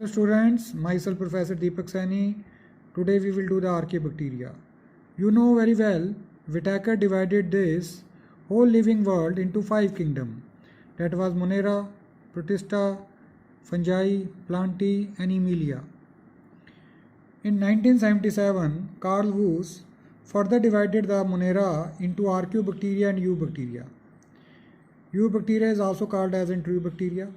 Students, myself Professor Deepak Saini. Today we will do the Archaebacteria. You know very well, Whitaker divided this whole living world into 5 kingdoms. That was Monera, Protista, Fungi, Plantae and Emilia. In 1977, Carl Woese further divided the Monera into Archaeobacteria and Eubacteria. Eubacteria is also called as Enterobacteria,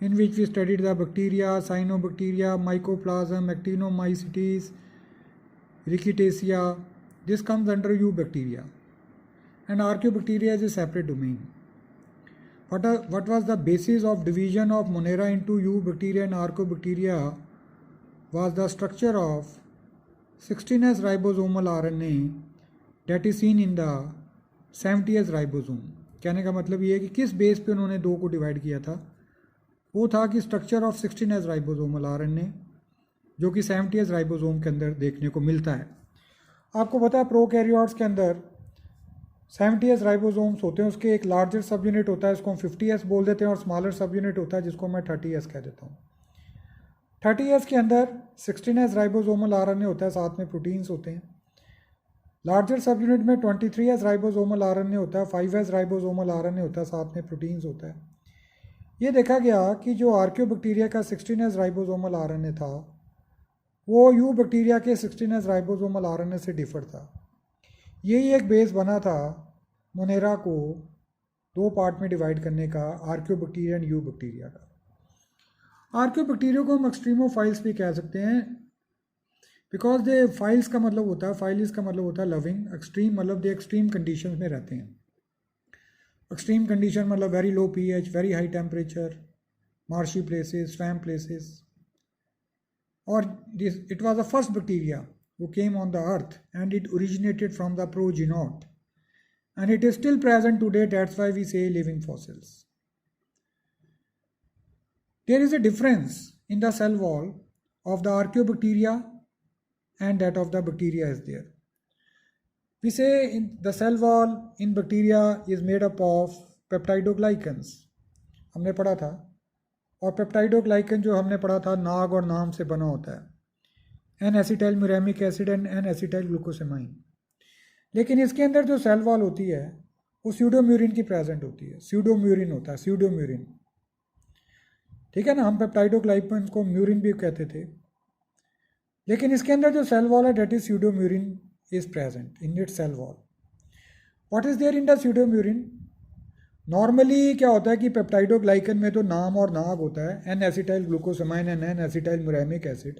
in which we studied the bacteria, cyanobacteria, mycoplasm, actinomycetes, rickettsia. This comes under eubacteria. And archaeobacteria is a separate domain. What was the basis of division of Monera into eubacteria and archaeobacteria was the structure of 16S ribosomal RNA that is seen in the 70S ribosome. कहने का मतलब ये है कि किस base पे उन्होंने दो को डिवाइड किया था, वो था कि structure of 16S ribosomal RNA जो कि 70S राइबोसोम के अंदर देखने को मिलता है। आपको पता है प्रोकैरियोट्स के अंदर 70S राइबोसोम्स होते हैं, उसके एक लार्जर सब यूनिट होता है, इसको हम 50S बोल देते हैं, और स्मॉलर सब यूनिट होता है जिसको मैं 30S कह देता हूँ। 30S के अंदर 16S राइबोसोमल आरएनए होता है, साथ में प्रोटीन्स होते हैं। लार्जर सब यूनिट में 23S राइबोसोमल आरएनए होता है, 5S राइबोसोमल आरएनए होता है, साथ में प्रोटीन्स होता है। ये देखा गया कि जो आर्कियोबैक्टीरिया का 16S राइबोसोमल आरएनए था वो यूबैक्टीरिया के 16S राइबोसोमल आरएनए से डिफर था। यही एक बेस बना था मोनेरा को दो पार्ट में डिवाइड करने का, आर्कियोबैक्टीरिया एंड यूबैक्टीरिया का। आर्कियोबैक्टीरिया को हम एक्सट्रीमोफाइल्स भी कह सकते हैं, बिकॉज दे फाइल्स का मतलब होता है, फाइलिस का मतलब होता है लविंग, एक्सट्रीम मतलब दे एक्सट्रीम कंडीशंस में रहते हैं। एक्सट्रीम कंडीशन मतलब very low pH, very high temperature, marshy places, swamp places. और it was the first bacteria who came on the earth and it originated from the progenot and it is still present today. That's why we say living fossils. There is a difference in the cell wall of the archaeobacteria and that of the bacteria is there. We say the cell wall in bacteria is made up of peptidoglycans, हमने पढ़ा था, और peptidoglycan जो हमने पढ़ा था नाग और नाम से बना होता है, N acetyl muramic acid and N acetyl glucosamine. लेकिन इसके अंदर जो सेल वॉल होती है वो स्यूडोम्यूरिन की प्रेजेंट होती है, स्यूडोम्यूरिन होता है, स्यूडोम्यूरिन, ठीक है ना। हम पेप्टाइडोग्लाइकन को म्यूरिन भी कहते थे, लेकिन इसके अंदर जो सेल वॉल है that is pseudomurein is present in its cell wall. What is there in the pseudomurine? Normally क्या होता है कि पेप्टाइडोग्लाइकन में तो नाम और नाग होता है, N acetyl glucosamine and N acetyl muramic acid.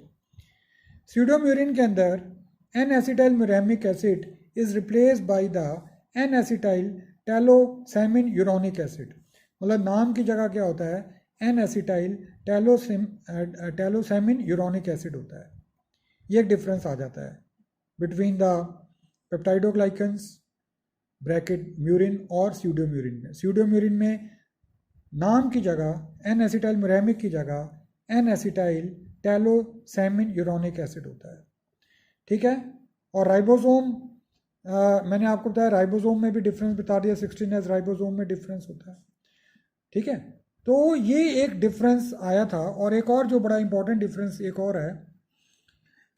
Pseudomurein के अंदर N acetyl muramic acid is replaced by the N acetyl talosamine uronic acid. मतलब नाम की जगह क्या होता है, N acetyl talosamine uronic acid होता है। ये एक डिफरेंस आ जाता है between the peptidoglycans bracket murein और स्यूडोम्यूरिन में। स्यूडोम्यूरिन में नाम की जगह एन एसिटाइल म्यूरेमिक की जगह N acetyl talosamine uronic acid होता है, ठीक है। और राइबोसोम, मैंने आपको बताया राइबोसोम में भी डिफरेंस बता दिया, 16S राइबोसोम में डिफरेंस होता है, ठीक है। तो ये एक डिफरेंस आया था। और एक और जो बड़ा इंपॉर्टेंट डिफरेंस एक और है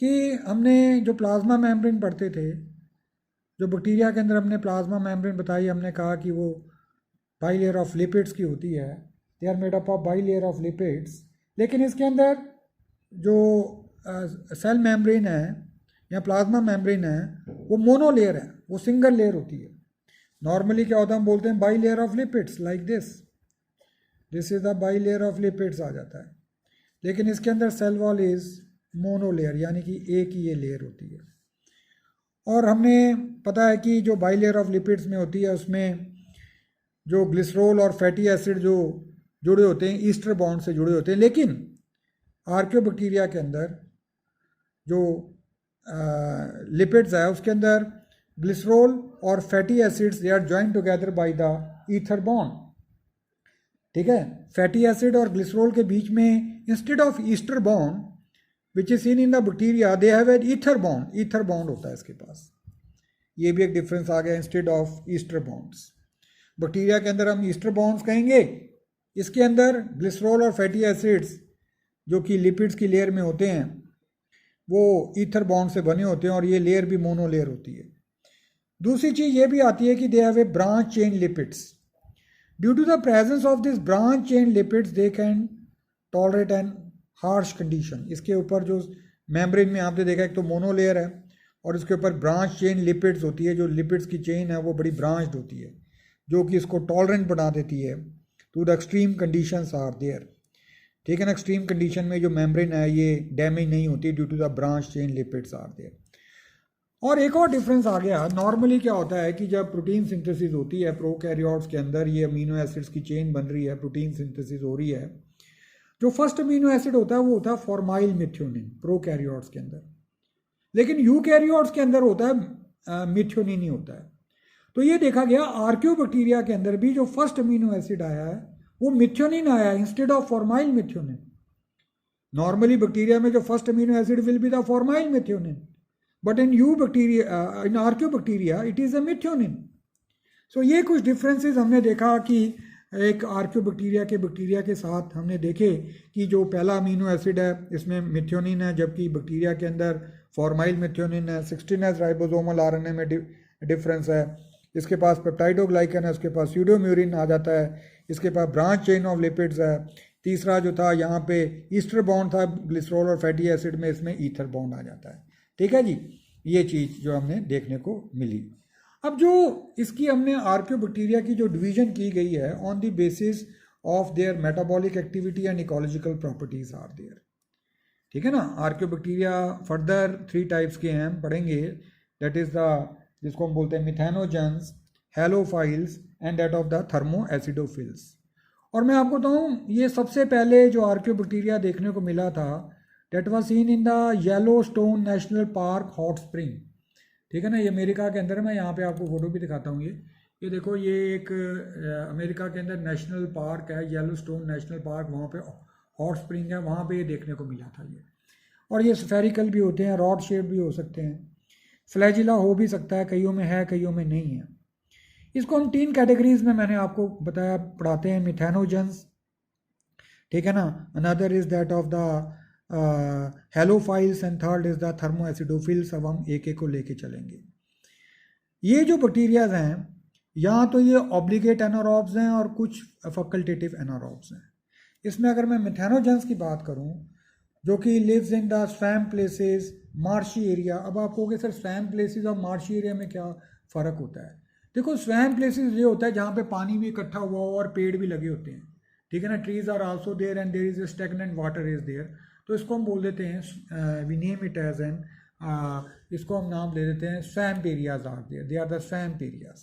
कि हमने जो प्लाज्मा मेम्ब्रेन पढ़ते थे, जो बैक्टीरिया के अंदर हमने प्लाज्मा मेम्ब्रेन बताई, हमने कहा कि वो बाई लेयर ऑफ लिपिड्स की होती है, they are made up of by layer of lipids. लेकिन इसके अंदर जो सेल मेम्ब्रेन है या प्लाज्मा मेम्ब्रेन है वो मोनो लेयर है, वो सिंगल लेयर होती है। नॉर्मली क्या होता है, हम बोलते हैं bi layer of lipids like this is the bi layer of lipids आ जाता है। लेकिन इसके अंदर cell wall is mono layer, यानी कि एक ही ये लेयर होती है। और हमने पता है कि जो बाई लेयर ऑफ लिपिड्स में होती है उसमें जो ग्लिसरॉल और फैटी एसिड जो जुड़े होते हैं ईस्टर बॉन्ड से जुड़े होते हैं। लेकिन आर्कियोबैक्टीरिया के अंदर जो लिपिड्स है उसके अंदर ग्लिसरॉल और fatty acids they are joined together by the ether bond, ठीक है। फैटी एसिड और ग्लिसरॉल के बीच में instead of ester bond which is seen in the bacteria they have an ether bond होता है इसके पास। ये भी एक डिफरेंस आ गया, instead of Easter bonds. Bacteria के अंदर हम ईस्टर बॉन्ड्स कहेंगे, इसके अंदर ग्लिसरॉल और फैटी एसिड्स जो कि लिपिड्स की लेयर में होते हैं वो ईथर बॉन्ड से बने होते हैं और ये लेयर भी मोनो लेयर होती है। दूसरी चीज़ ये भी आती है कि they have a branch chain lipids. Due to the presence of this branch chain lipids they can tolerate an harsh condition. इसके ऊपर जो मेम्ब्रेन में आपने देखा एक तो मोनो लेयर है और इसके ऊपर ब्रांच चेन लिपिड्स होती है। जो लिपिड्स की चेन है वो बड़ी ब्रांच्ड होती है जो कि इसको टॉलरेंट बना देती है to the extreme conditions are there. ठीक है ना, एक्सट्रीम कंडीशन में जो मेम्ब्रेन है ये डैमेज नहीं होती due to the branch chain lipids are there. और एक और डिफरेंस आ गया, नॉर्मली क्या होता है कि जब प्रोटीन सिंथेसिस होती है प्रोकैरियोट्स के अंदर, ये अमीनो एसिड्स की चेन बन रही है, प्रोटीन सिंथेसिस हो रही है, जो फर्स्ट अमीनो एसिड होता है वो होता है फॉर्माइल मिथ्योनिन प्रोकैरियोट्स के अंदर, लेकिन यूकैरियोट्स के अंदर होता है मिथ्योनिन ही होता है। तो ये देखा गया आर्क्योबैक्टीरिया के अंदर भी जो फर्स्ट अमीनो एसिड आया है वो मिथ्योनिन आया instead of formyl methionine. Normally bacteria में जो first amino acid will be the formyl methionine, but in in archaeobacteria it is a methionine. So ये कुछ डिफरेंसेस हमने देखा कि एक बैक्टीरिया के साथ हमने देखे कि जो पहला अमीनो एसिड है इसमें मिथ्योनिन है, जबकि बैक्टीरिया के अंदर फॉर्माइल मिथ्योनिन है। 16S राइबोसोमल आरएनए में डिफरेंस है। इसके पास पेप्टाइडोग्लाइकन है, उसके पास स्यूडोम्यूरिन आ जाता है, इसके पास ब्रांच चेन ऑफ लिपिड्स है। तीसरा जो था यहाँ पे ईस्टर बॉन्ड था ग्लिसरॉल और फैटी एसिड में, इसमें ईथर बॉन्ड आ जाता है। ठीक है जी, ये चीज़ जो हमने देखने को मिली। अब जो इसकी हमने आर्क्योबैक्टीरिया की जो डिवीजन की गई है on the basis of their metabolic activity and ecological properties are there. ठीक है ना, आर्क्योबैक्टीरिया फर्दर 3 टाइप्स के हैं, हम पढ़ेंगे। दैट इज द जिसको हम बोलते हैं methanogens, halophiles and that of the thermo acidophils. और मैं आपको बताऊँ ये सबसे पहले जो आर्क्योबैक्टीरिया देखने को मिला था that was scene in the Yellowstone national park hot spring. ठीक है ना, ये अमेरिका के अंदर, मैं यहाँ पे आपको फोटो भी दिखाता हूँ। ये देखो, ये एक अमेरिका के अंदर नेशनल पार्क है, येलोस्टोन नेशनल पार्क, वहाँ पे हॉट स्प्रिंग है, वहाँ पे ये देखने को मिला था ये। और ये स्फेरिकल भी होते हैं, रॉड शेप भी हो सकते हैं, फ्लैजिला हो भी सकता है, कईयों में है कईयों में नहीं है। इसको हम 3 कैटेगरीज में मैंने आपको बताया पढ़ाते हैं, मिथेनोजेंस, ठीक है ना, another is that of the halophiles and third is the thermo acidophils. अब हम एक एक को लेके चलेंगे। ये जो बैक्टीरियाज हैं यहाँ तो ये ऑब्लिगेट एनारोब्स हैं और कुछ फैकल्टेटिव एनारोब्स हैं। इसमें अगर मैं मिथेनोजेंस की बात करूँ जो कि lives in the swamp places, marshy area. अब आप कहोगे सर स्वैम्प प्लेसेस और मार्शी एरिया में क्या फ़र्क होता है? देखो, स्वैम्प प्लेसेस ये होता है जहाँ पे पानी भी इकट्ठा हुआ हो और पेड़ भी लगे होते हैं। ठीक है ना, trees are also there and there is a stagnant water is there. तो इसको हम बोल देते हैं, we name it as an, इसको हम नाम दे देते हैं swamp areas are there, they are the swamp areas.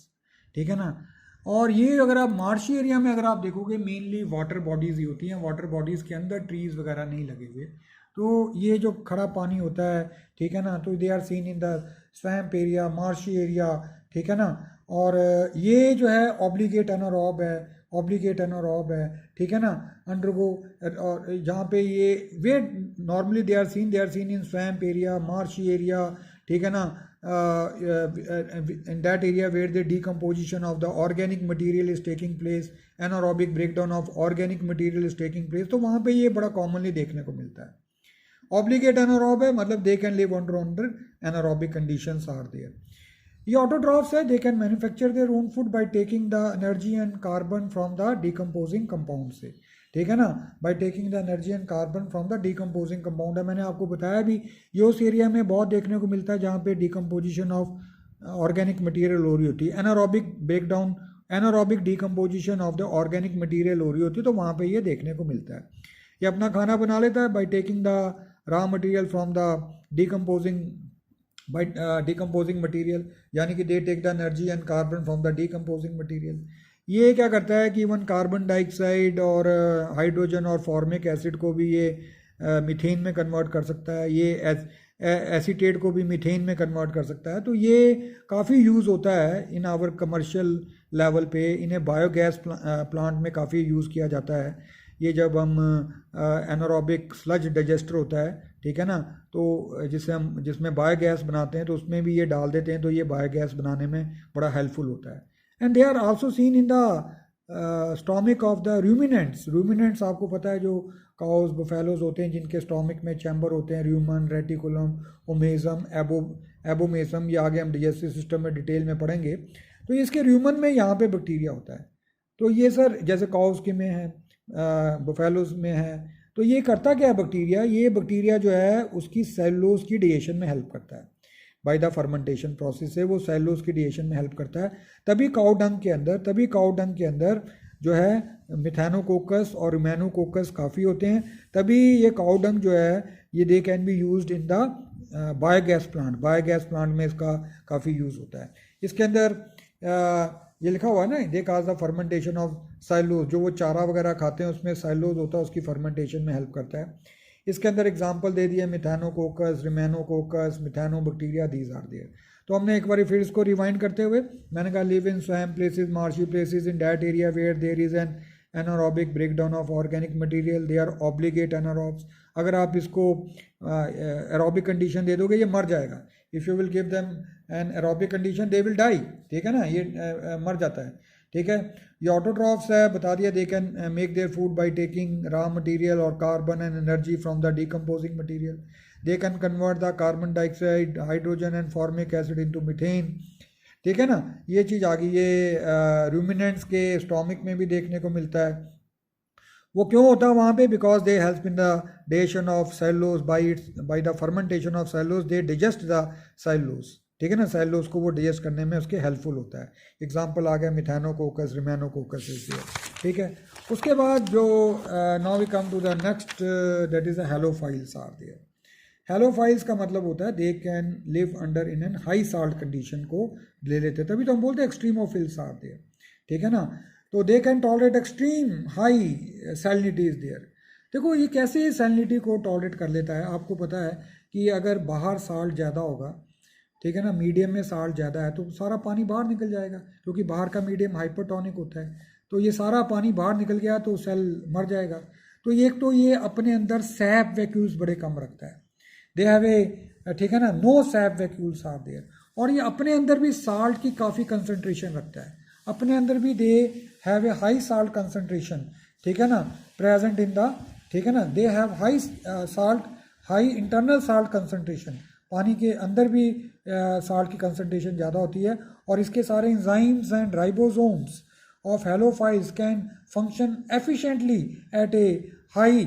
ठीक है ना। और ये अगर आप मार्शी एरिया में अगर आप देखोगे मेनली वाटर बॉडीज़ ही होती हैं, वाटर बॉडीज़ के अंदर ट्रीज़ वगैरह नहीं लगे हुए। तो ये जो खड़ा पानी होता है, ठीक है ना, तो they are seen in the swamp area, marshy area. ठीक है ना। और ये जो है ऑब्लिगेट एनारोब है, ऑब्लिगेट एनारोब है। ठीक है ना, अंडरगो, और जहाँ पे ये वे normally they are seen in swamp area, marshy area. ठीक है ना, in that area where the decomposition of the organic material is taking place, anaerobic breakdown of organic material is taking place, तो वहाँ पे ये बड़ा commonly देखने को मिलता है। Obligate anaerobe है, मतलब they can live under anaerobic conditions are there। ये autotrophs है, they can manufacture their own food by taking the energy and carbon from the decomposing compound से। ठीक है ना, by taking the energy and carbon from the decomposing compound है। मैंने आपको बताया भी ये उस एरिया में बहुत देखने को मिलता है जहाँ पे डिकम्पोजिशन ऑफ ऑर्गेनिक मटेरियल हो रही होती है, anaerobic breakdown, anaerobic decomposition of the organic material हो रही होती है, तो वहाँ पे ये देखने को मिलता है। ये अपना खाना बना लेता है by taking the raw material from the decomposing material, यानी कि they take the energy and carbon from the decomposing material. ये क्या करता है कि इवन कार्बन डाइऑक्साइड और हाइड्रोजन और फॉर्मिक एसिड को भी ये मीथेन में कन्वर्ट कर सकता है, ये एसीटेट को भी मीथेन में कन्वर्ट कर सकता है। तो ये काफ़ी यूज़ होता है इन आवर कमर्शियल लेवल पे, इन्हें बायोगैस प्लांट में काफ़ी यूज़ किया जाता है। ये जब हम एनारोबिक स्लज डाइजेस्टर होता है, ठीक है ना, तो जिसमें बायोगैस बनाते हैं तो उसमें भी ये डाल देते हैं, तो ये बायोगैस बनाने में बड़ा हेल्पफुल होता है। And they are also seen in the stomach of the ruminants. Ruminants आपको पता है जो काउस बफेलोज होते हैं जिनके स्टोमिक में चैम्बर होते हैं, र्यूमन, रेटिकुलम, ओमेजम, एबोमेसम, ये आगे हम डाइजेस्टिव सिस्टम में डिटेल में पढ़ेंगे। तो इसके र्यूमन में यहाँ पे बैक्टीरिया होता है। तो ये सर जैसे काउस के में है, बफेलोज में है, तो ये करता क्या है बैक्टीरिया, ये बैक्टीरिया जो है उसकी सेलुलोज की डाइजेशन में हेल्प करता है। बाय द फर्मेंटेशन प्रोसेस से वो सेलुलोज की डाइजेशन में हेल्प करता है। तभी काउ डंग के अंदर जो है मिथेनोकोकस और रूमेनोकोकस काफ़ी होते हैं। तभी ये काउ डंग जो है ये they can be used in the biogas plant में इसका काफ़ी यूज़ होता है। इसके अंदर ये लिखा हुआ है ना, they cause the fermentation of cellulose, जो वो चारा वगैरह खाते हैं उसमें सेलुलोज होता है, उसकी फर्मेंटेशन में हेल्प करता है। इसके अंदर एग्जांपल दे दिए मिथेनोकोकस, रिमेनोकोकस, मिथेनोबैक्टीरिया, दीज आर देयर। तो हमने एक बार फिर इसको रिवाइंड करते हुए मैंने कहा live in swamp places, marshy places, in that area where there is an anaerobic breakdown of organic material, they are obligate anaerobes. अगर आप इसको एरोबिक कंडीशन दे दोगे ये मर जाएगा। If you will give them an aerobic condition they will die, ठीक है ना, ये मर जाता है, ठीक है। ये ऑटोट्रॉफ्स है, बता दिया, they can make their food by taking raw material और carbon and energy from the decomposing material. They can convert the carbon dioxide, hydrogen and formic acid into methane, ठीक है ना। ये चीज़ आ गई। ये रूमिनेंट्स के स्टोमिक में भी देखने को मिलता है। वो क्यों होता है वहाँ पे, because they help in the digestion of cellulose by the fermentation of cellulose they digest the cellulose, ठीक है ना। सेलुलोज को वो डाइजेस्ट करने में उसके हेल्पफुल होता है। एग्जांपल आ गया मिथेनोकोकस, रिमेनोकोकस, ठीक है। उसके बाद जो now we come to the next, that is the halophiles are there. Halophiles का मतलब होता है they can live under in an high salt condition को ले लेते हैं, तभी तो हम बोलते हैं एक्सट्रीमोफिल्स आर देयर, ठीक है ना। तो they can tolerate extreme high salinity is there. देखो ये कैसे सैलिनिटी को टॉलरेट कर लेता है, आपको पता है कि अगर बाहर साल्ट ज़्यादा होगा, ठीक है ना, मीडियम में साल्ट ज़्यादा है तो सारा पानी बाहर निकल जाएगा, क्योंकि बाहर का मीडियम हाइपरटोनिक होता है। तो ये सारा पानी बाहर निकल गया तो सेल मर जाएगा। तो एक तो ये अपने अंदर सैप वैक्यूल्स बड़े कम रखता है, दे हैव ए, ठीक है ना, no sap vacuoles are there. और ये अपने अंदर भी साल्ट की काफ़ी कंसनट्रेशन रखता है, अपने अंदर भी दे have A high salt concentration, ठीक है ना, प्रेजेंट इन द, ठीक है ना, they have high salt, high internal salt concentration, पानी के अंदर भी साल्ट की कंसनट्रेशन ज़्यादा होती है। और इसके सारे enzymes and ribosomes of halophiles can function efficiently at a high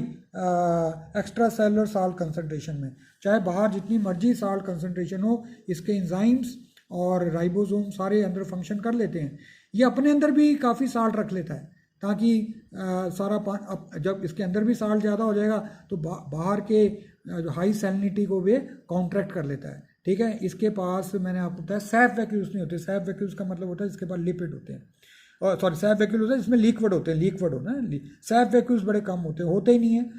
extra cellular salt concentration में। चाहे बाहर जितनी मर्जी साल्ट कंसनट्रेशन हो, इसके एंजाइम्स और राइबोसोम सारे अंदर फंक्शन कर लेते हैं। ये अपने अंदर भी काफ़ी साल्ट रख लेता है, ताकि सारा पानी, जब इसके अंदर भी साल्ट ज़्यादा हो जाएगा तो बाहर के जो हाई सैलिनिटी को वे कॉन्ट्रैक्ट कर लेता है, ठीक है। इसके पास मैंने आपको बताया सैप वैक्यूल्स नहीं होते। सैप वैक्यूल्स का मतलब होता है इसके पास लिपिड होते हैं, और सॉरी सैप वैक्यूल होता है इसमें लिक्विड होते हैं, लिक्विड होना है, सैप वैक्यूल्स बड़े कम होते ही नहीं है।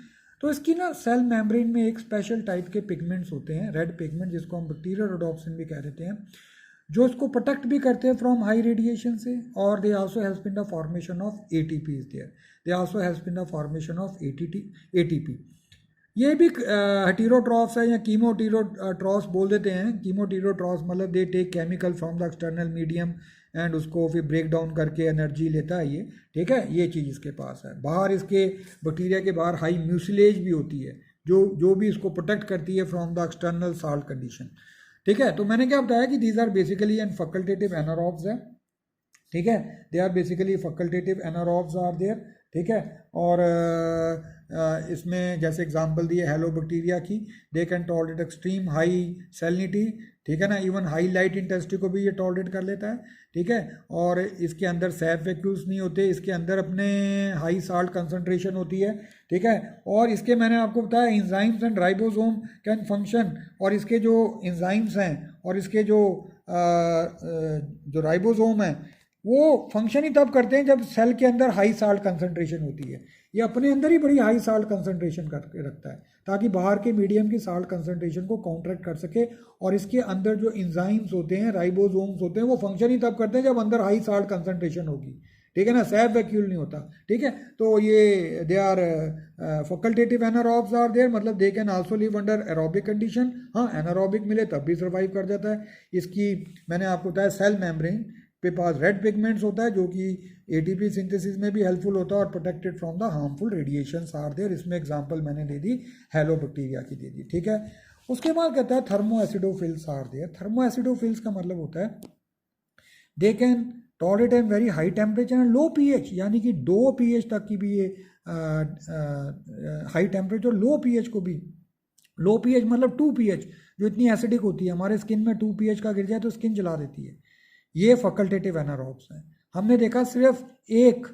तो इसकी ना सेल मेम्ब्रेन में एक स्पेशल टाइप के पिगमेंट्स होते हैं, रेड पिगमेंट, जिसको हम बैक्टीरियल रोडोप्सिन भी कह देते हैं, जो इसको प्रोटेक्ट भी करते हैं फ्रॉम हाई रेडिएशन से। और they also help in the formation of ATP is there, they also help in the formation of ATP. ये भी हेटेरोट्रॉफ्स है या कीमोटेरोट्रॉफ्स बोल देते हैं। कीमोटेरोट्रॉफ्स मतलब they take chemical from the external medium and उसको फिर ब्रेक डाउन करके एनर्जी लेता है ये, ठीक है। ये चीज़ इसके पास है। बाहर इसके बैक्टीरिया के बाहर हाई म्यूसिलेज भी होती है, जो भी इसको प्रोटेक्ट करती है from the external salt condition, ठीक है। तो मैंने क्या बताया कि these are basically an facultative anaerobes है, ठीक है, they are basically facultative anaerobes are there, ठीक है। और इसमें जैसे एग्जांपल दिए हेलोबैक्टीरिया की, they can tolerate extreme high salinity, ठीक है ना, इवन हाई लाइट इंटेंसिटी को भी ये टॉलरेट कर लेता है, ठीक है। और इसके अंदर सैप वैक्यूल्स नहीं होते, इसके अंदर अपने हाई साल्ट कंसनट्रेशन होती है, ठीक है। और इसके मैंने आपको बताया enzymes and ribosome can function, और इसके जो एंजाइम्स हैं और इसके जो राइबोसोम हैं वो फंक्शन ही तब करते हैं जब सेल के अंदर हाई साल्ट कंसनट्रेशन होती है। ये अपने अंदर ही बड़ी हाई साल्ट कंसनट्रेशन करके रखता है, ताकि बाहर के मीडियम की साल्ट कंसनट्रेशन को काउंटरैक्ट कर सके। और इसके अंदर जो एंजाइम्स होते हैं, राइबोसोम्स होते हैं, वो फंक्शन ही तब करते हैं जब अंदर हाई साल्ट कंसनट्रेशन होगी, ठीक है ना, सैप वैक्यूल नहीं होता, ठीक है। तो ये they are facultative anaerobes are there, मतलब they can also live under aerobic condition. हाँ, एनारोबिक मिले तब भी सर्वाइव कर जाता है। इसकी मैंने आपको बताया सेल मेम्ब्रेन, पे पास रेड पिगमेंट्स होता है जो कि एटीपी सिंथेसिस में भी हेल्पफुल होता है और protected from the harmful radiations are there. इसमें एग्जांपल मैंने दे दी हेलोबैक्टीरिया की दे दी, ठीक है। उसके बाद कहता है thermo acidophiles are there. Thermo acidophiles का मतलब होता है they can tolerate at very high temperature and low pH, यानी कि 2 pH तक की भी ये हाई टेम्परेचर, लो pH को भी, लो pH मतलब 2 pH जो इतनी एसिडिक होती है, हमारे स्किन में 2 pH का गिर जाए तो स्किन जला देती है। ये फैकल्टेटिव एनारोब्स हैं। हमने देखा सिर्फ एक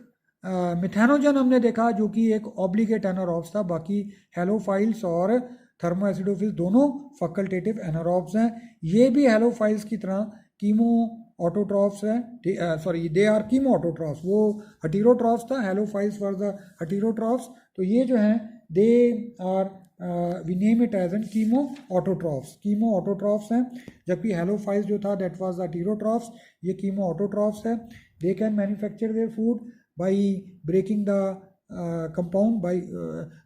मिथेनोजन हमने देखा जो कि एक ऑब्लिगेट एनारोब्स था, बाकी हेलोफाइल्स और थर्मो एसिडोफिल्स दोनों फैकल्टेटिव एनारोब्स हैं। ये भी हेलोफाइल्स की तरह कीमो ऑटोट्रॉफ्स है, sorry they are chemo autotrophs, वो हेटेरोट्रॉफ्स था, हेलोफाइल्स फॉर द हेटेरोट्रॉफ्स। तो ये जो हैं they are we name it as an chemo autotrophs, chemo autotrophs हैं। जबकि हेलोफाइल्स जो था दैट वाज द हेटेरोट्रॉफ्स, ये कीमो ऑटोट्रॉफ्स है। They can manufacture their food by breaking the compound by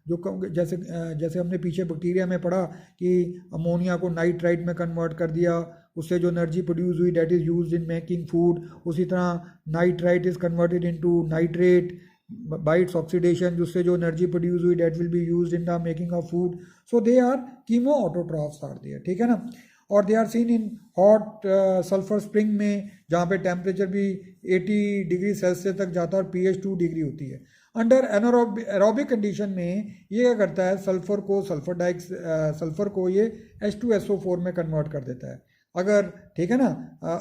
जो जैसे हमने पीछे बैक्टीरिया में पढ़ा कि अमोनिया को नाइट्राइट में कन्वर्ट कर दिया, उससे जो एनर्जी प्रोड्यूस हुई that is used in making food. उसी तरह nitrite is converted into nitrate by its oxidation, जिससे जो एनर्जी प्रोड्यूस हुई that will be used in the making of food. So they are chemo autotrophs are there, ठीक है ना। और they are seen in hot sulphur spring में, जहाँ पे टेम्परेचर भी 80 डिग्री सेल्सियस तक जाता है और pH 2 डिग्री होती है। अंडर एनारोबिक कंडीशन में ये क्या करता है, सल्फर को ये H2SO4 में कन्वर्ट कर देता है। अगर, ठीक है ना,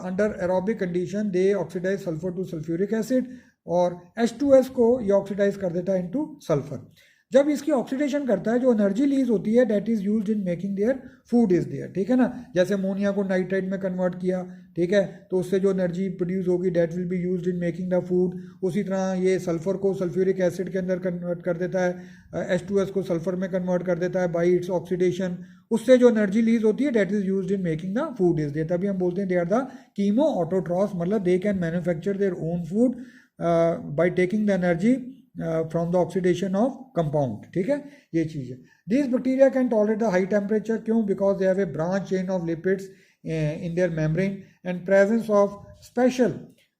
under aerobic condition they oxidise sulphur to sulphuric acid और H2S को ये ऑक्सीडाइज कर देता है इनटू सल्फर। जब इसकी ऑक्सीडेशन करता है जो एनर्जी लीज होती है that is used in making their food is there, ठीक है ना। जैसे अमोनिया को नाइट्राइट में कन्वर्ट किया, ठीक है, तो उससे जो एनर्जी प्रोड्यूस होगी that will be used in making the food. उसी तरह ये सल्फर को सल्फ्यूरिक एसिड के अंदर कन्वर्ट कर देता है, H2S को सल्फर में कन्वर्ट कर देता है बाई इट्स ऑक्सीडेशन। उससे जो एनर्जी लीज होती है that is used in making the food is there. तभी हम बोलते हैं they are the chemo autotrophs, मतलब they can manufacture their own food by taking the energy from the oxidation of compound, ठीक है, ये चीज़ है। This bacteria can tolerate the high temperature, क्यों? Because they have a branch chain of lipids in their membrane and presence of special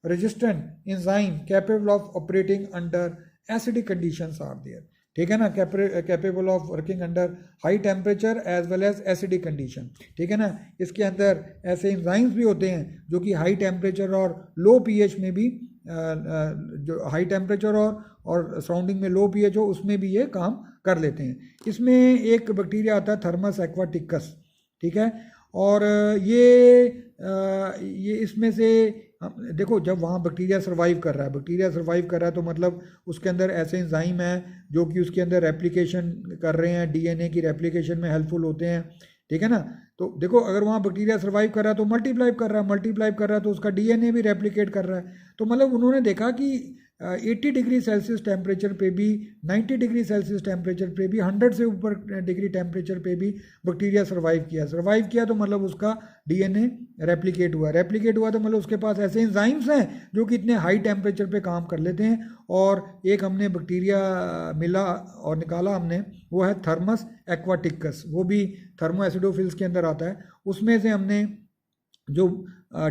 resistant enzyme capable of operating under acidic conditions are there, ठीक है ना, capable of working under high temperature as well as acidic condition, ठीक है ना। इसके अंदर ऐसे enzymes भी होते हैं जो कि हाई टेम्परेचर और लो pH में भी, जो हाई टेम्परेचर और सराउंडिंग में लो pH हो उसमें भी ये काम कर लेते हैं। इसमें एक बैक्टीरिया आता है थर्मस एक्वाटिकस, ठीक है, और ये इसमें से देखो, जब वहाँ बैक्टीरिया सर्वाइव कर रहा है तो मतलब उसके अंदर ऐसे एंजाइम हैं जो कि उसके अंदर रेप्लिकेशन कर रहे हैं, डीएनए की रेप्लिकेशन में हेल्पफुल होते हैं, ठीक है ना। तो देखो, अगर वहाँ बैक्टीरिया सर्वाइव कर रहा है तो मल्टीप्लाई कर रहा है तो उसका डीएनए भी रेप्लिकेट कर रहा है। तो मतलब उन्होंने देखा कि 80 डिग्री सेल्सियस टेम्परेचर पे भी, 90 डिग्री सेल्सियस टेम्परेचर पे भी, 100 से ऊपर डिग्री टेम्परेचर पे भी बैक्टीरिया सर्वाइव किया तो मतलब उसका डीएनए रेप्लिकेट हुआ तो मतलब उसके पास ऐसे एंजाइम्स हैं जो कि इतने हाई टेम्परेचर पे काम कर लेते हैं। और एक हमने बैक्टीरिया मिला और निकाला हमने, वो है थर्मस एक्वाटिकस, वो भी थर्मो एसिडोफिल्स के अंदर आता है। उसमें से हमने जो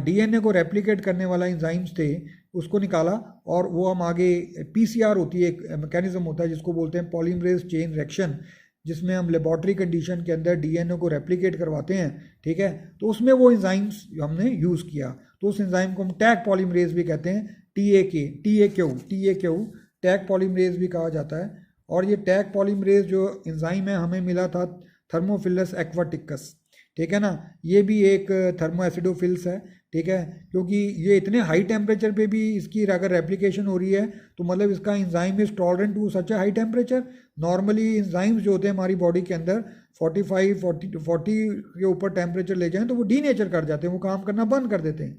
डीएनए को रेप्लिकेट करने वाला एंजाइम्स थे उसको निकाला और वो हम आगे पीसीआर होती है, एक मैकेनिज्म होता है जिसको बोलते हैं पॉलीमरेज चेन रिएक्शन, जिसमें हम लेबॉर्ट्री कंडीशन के अंदर डीएनए को रेप्लिकेट करवाते हैं, ठीक है। तो उसमें वो एंजाइम्स हमने यूज़ किया, तो उस एंजाइम को हम टैग पॉलीमरेज भी कहते हैं, टीएक्यू टैग पॉलीमरेज भी कहा जाता है। और ये टैग पॉलीमरेज जो एंजाइम है हमें मिला था थर्मोफिलस एक्वाटिकस, ठीक है ना। ये भी एक थर्मो एसिडोफिल्स है, ठीक है, क्योंकि ये इतने हाई टेम्परेचर पे भी इसकी अगर रेप्लिकेशन हो रही है तो मतलब इसका enzyme is tolerant to such a high temperature. Normally enzymes जो होते हैं हमारी बॉडी के अंदर 40 के ऊपर टेम्परेचर ले जाएं तो वो डीनेचर कर जाते हैं, वो काम करना बंद कर देते हैं।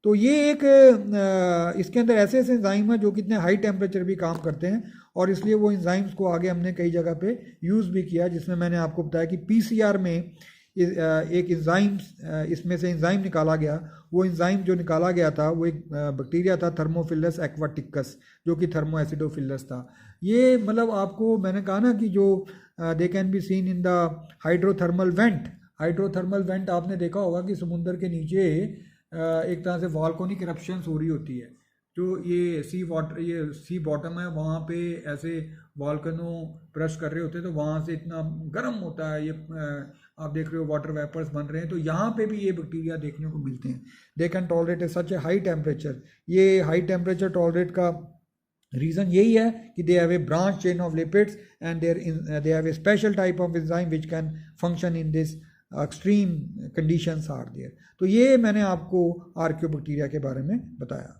तो ये एक इसके अंदर ऐसे ऐसे एंजाइम है जो कि इतने हाई टेम्परेचर भी काम करते हैं, और इसलिए वो एंजाइम्स को आगे हमने कई जगह पे यूज़ भी किया, जिसमें मैंने आपको बताया कि पीसीआर में एक एंजाइम, इसमें से एंजाइम निकाला गया। वो एंजाइम जो निकाला गया था वो एक बैक्टीरिया था थर्मोफिलस एक्वाटिकस, जो कि थर्मो एसिडोफिलस था। ये मतलब आपको मैंने कहा ना कि जो they can be seen in the hydrothermal vent आपने देखा होगा कि समुद्र के नीचे एक तरह से वॉल्केनिक इरप्शंस हो रही होती है। जो ये सी वाटर, ये सी बॉटम है, वहाँ पे ऐसे वॉल्केनो ब्रश कर रहे होते हैं, तो वहाँ से इतना गर्म होता है ये, आप देख रहे हो वाटर वेपर्स बन रहे हैं, तो यहाँ पे भी ये बैक्टीरिया देखने को मिलते हैं। They can tolerate such a high temperature. ये हाई टेम्परेचर टॉलरेट का रीज़न यही है कि they have a branch chain of lipids and they have a special type of enzyme which can function in this extreme conditions are there. तो ये मैंने आपको आर्कियोबैक्टीरिया के बारे में बताया।